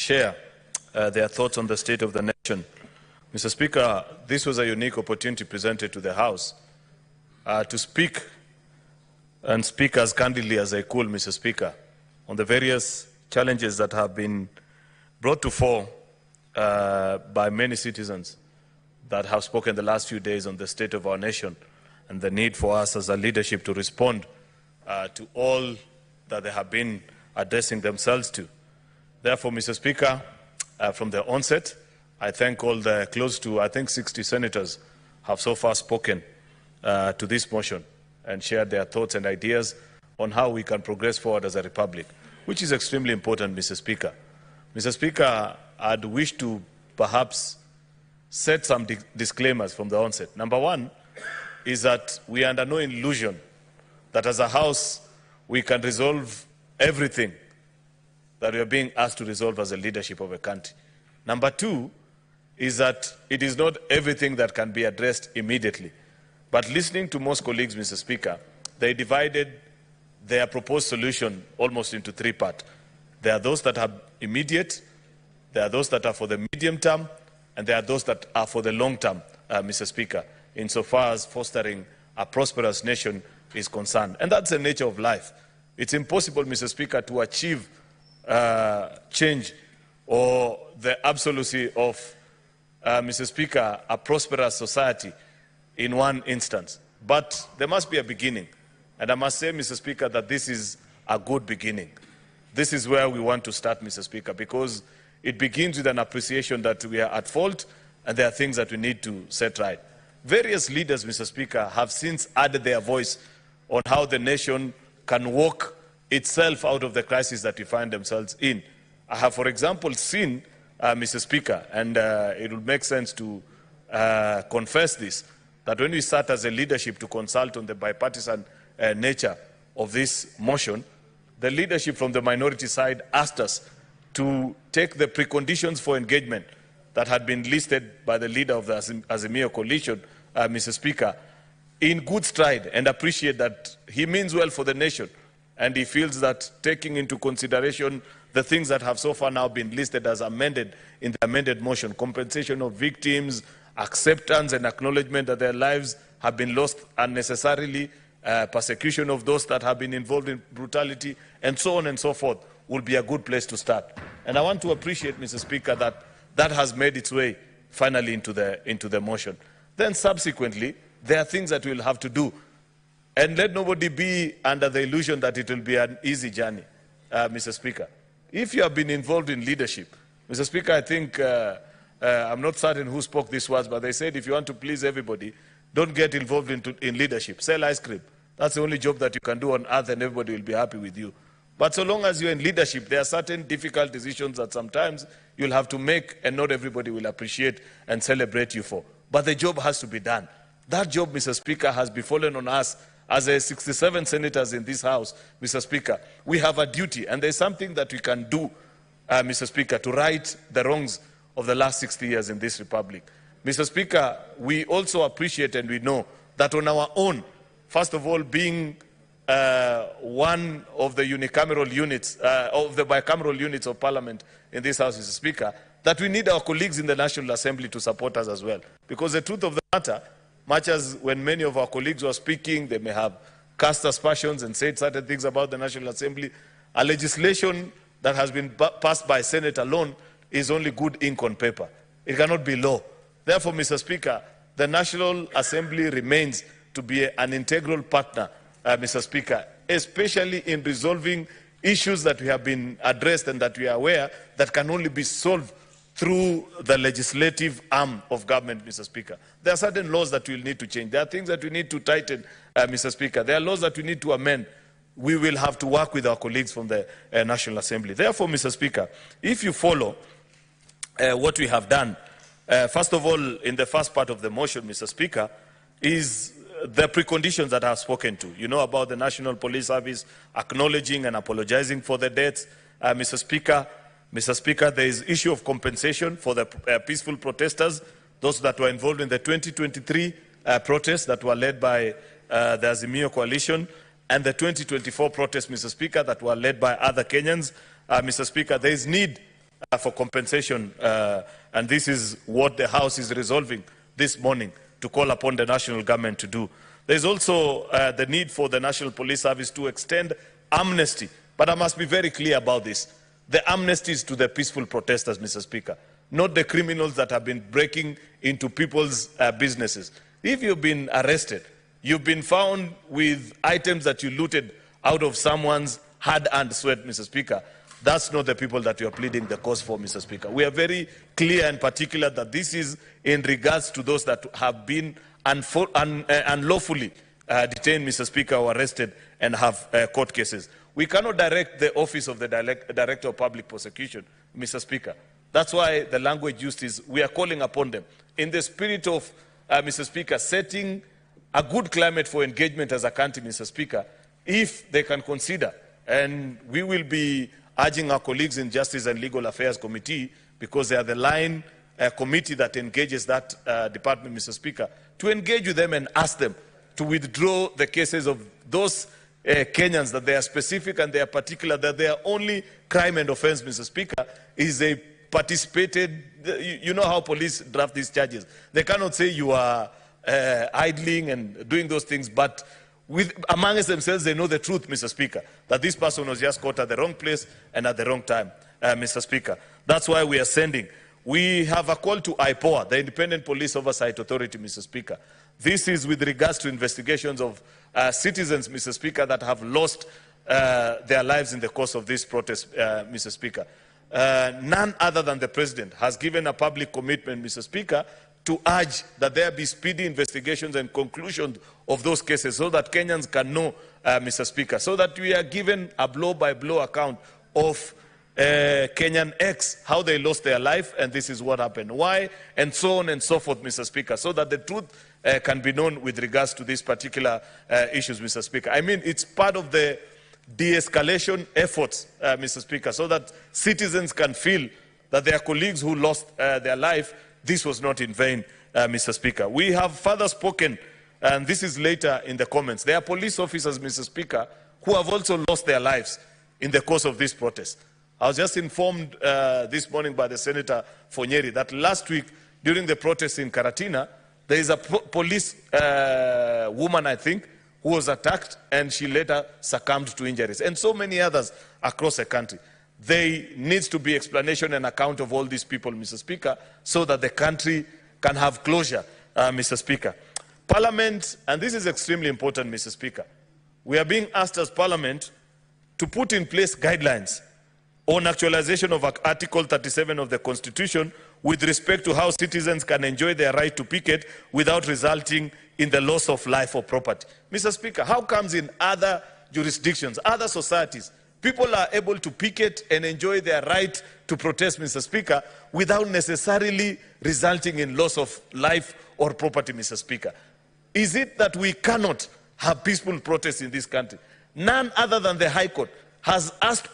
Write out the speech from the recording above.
share their thoughts on the state of the nation. Mr. Speaker, this was a unique opportunity presented to the House to speak and speak as candidly as I could, Mr. Speaker, on the various challenges that have been brought to fore by many citizens that have spoken the last few days on the state of our nation and the need for us as a leadership to respond to all that they have been addressing themselves to. Therefore, Mr. Speaker, from the onset, I thank all the close to, I think, 60 senators have so far spoken to this motion and shared their thoughts and ideas on how we can progress forward as a republic, which is extremely important, Mr. Speaker. Mr. Speaker, I'd wish to perhaps set some disclaimers from the onset. Number one is that we are under no illusion that as a House we can resolve everything that we are being asked to resolve as a leadership of a country. Number two is that it is not everything that can be addressed immediately. But listening to most colleagues, Mr. Speaker, they divided their proposed solution almost into three parts. There are those that are immediate, there are those that are for the medium term, and there are those that are for the long term, Mr. Speaker, insofar as fostering a prosperous nation is concerned. And that's the nature of life. It's impossible, Mr. Speaker, to achieve change or the absolucy of, Mr. Speaker, a prosperous society in one instance. But there must be a beginning. And I must say, Mr. Speaker, that this is a good beginning. This is where we want to start, Mr. Speaker, because it begins with an appreciation that we are at fault and there are things that we need to set right. Various leaders, Mr. Speaker, have since added their voice on how the nation can walk itself out of the crisis that we find themselves in. I have, for example, seen, Mr. Speaker, and it would make sense to confess this, that when we sat as a leadership to consult on the bipartisan nature of this motion, the leadership from the minority side asked us to take the preconditions for engagement that had been listed by the leader of the Azimio coalition, Mr. Speaker, in good stride and appreciate that he means well for the nation. And he feels that taking into consideration the things that have so far now been listed as amended in the amended motion, compensation of victims, acceptance and acknowledgement that their lives have been lost unnecessarily, persecution of those that have been involved in brutality, and so on and so forth, will be a good place to start. And I want to appreciate, Mr. Speaker, that that has made its way finally into the motion. Then subsequently, there are things that we'll have to do. And let nobody be under the illusion that it will be an easy journey, Mr. Speaker. If you have been involved in leadership, Mr. Speaker, I think, I'm not certain who spoke these words, but they said if you want to please everybody, don't get involved in leadership. Sell ice cream. That's the only job that you can do on earth and everybody will be happy with you. But so long as you're in leadership, there are certain difficult decisions that sometimes you'll have to make and not everybody will appreciate and celebrate you for. But the job has to be done. That job, Mr. Speaker, has befallen on us as 67 senators in this House, Mr. Speaker. We have a duty, and there's something that we can do, Mr. Speaker, to right the wrongs of the last 60 years in this republic. Mr. Speaker, we also appreciate and we know that on our own, first of all, being one of the unicameral units, of the bicameral units of Parliament in this House, Mr. Speaker, that we need our colleagues in the National Assembly to support us as well. Because the truth of the matter, much as when many of our colleagues were speaking, they may have cast aspersions and said certain things about the National Assembly, a legislation that has been passed by Senate alone is only good ink on paper. It cannot be law. Therefore, Mr. Speaker, the National Assembly remains to be an integral partner, Mr. Speaker, especially in resolving issues that we have been addressed and that we are aware that can only be solved through the legislative arm of government, Mr. Speaker. There are certain laws that we will need to change. There are things that we need to tighten, Mr. Speaker. There are laws that we need to amend. We will have to work with our colleagues from the National Assembly. Therefore, Mr. Speaker, if you follow what we have done, first of all, in the first part of the motion, Mr. Speaker, is the preconditions that I have spoken to. You know about the National Police Service acknowledging and apologizing for the deaths, Mr. Speaker. Mr. Speaker, there is issue of compensation for the peaceful protesters, those that were involved in the 2023 protests that were led by the Azimio coalition, and the 2024 protests, Mr. Speaker, that were led by other Kenyans. Mr. Speaker, there is need for compensation, and this is what the House is resolving this morning to call upon the national government to do. There's also the need for the National Police Service to extend amnesty, but I must be very clear about this. The amnesty is to the peaceful protesters, Mr. Speaker, not the criminals that have been breaking into people's businesses. If you've been arrested, you've been found with items that you looted out of someone's hard-earned sweat, Mr. Speaker, that's not the people that you are pleading the cause for, Mr. Speaker. We are very clear and particular that this is in regards to those that have been unlawfully detained, Mr. Speaker, or arrested and have court cases. We cannot direct the Office of the Director of Public Prosecution, Mr. Speaker. That's why the language used is we are calling upon them in the spirit of, Mr. Speaker, setting a good climate for engagement as a country, Mr. Speaker, if they can consider, and we will be urging our colleagues in Justice and Legal Affairs Committee, because they are the line committee that engages that department, Mr. Speaker, to engage with them and ask them to withdraw the cases of those Kenyans that they are specific and they are particular, that their only crime and offense, Mr. Speaker, is they participated. You know how police draft these charges. They cannot say you are idling and doing those things, but amongst themselves, they know the truth, Mr. Speaker, that this person was just caught at the wrong place and at the wrong time, Mr. Speaker. That's why we are sending. We have a call to IPOA, the Independent Police Oversight Authority, Mr. Speaker. This is with regards to investigations of citizens, Mr. Speaker, that have lost their lives in the course of this protest, Mr. Speaker. None other than the President has given a public commitment, Mr. Speaker, to urge that there be speedy investigations and conclusions of those cases so that Kenyans can know, Mr. Speaker, so that we are given a blow-by-blow account of Kenyan X, how they lost their life, and this is what happened, why, and so on and so forth, Mr. Speaker, so that the truth can be known with regards to these particular issues, Mr. Speaker. I mean, it's part of the de-escalation efforts, Mr. Speaker, so that citizens can feel that their colleagues who lost their life, this was not in vain, Mr. Speaker. We have further spoken, and this is later in the comments. There are police officers, Mr. Speaker, who have also lost their lives in the course of this protest. I was just informed this morning by the Senator Fonyeri that last week, during the protest in Karatina, there is a police woman, I think, who was attacked, and she later succumbed to injuries, and so many others across the country. There needs to be explanation and account of all these people, Mr. Speaker, so that the country can have closure, Mr. Speaker. Parliament, and this is extremely important, Mr. Speaker, we are being asked as Parliament to put in place guidelines on actualization of Article 37 of the Constitution with respect to how citizens can enjoy their right to picket without resulting in the loss of life or property. Mr. Speaker, how comes in other jurisdictions, other societies, people are able to picket and enjoy their right to protest, Mr. Speaker, without necessarily resulting in loss of life or property, Mr. Speaker? Is it that we cannot have peaceful protests in this country? None other than the High Court has asked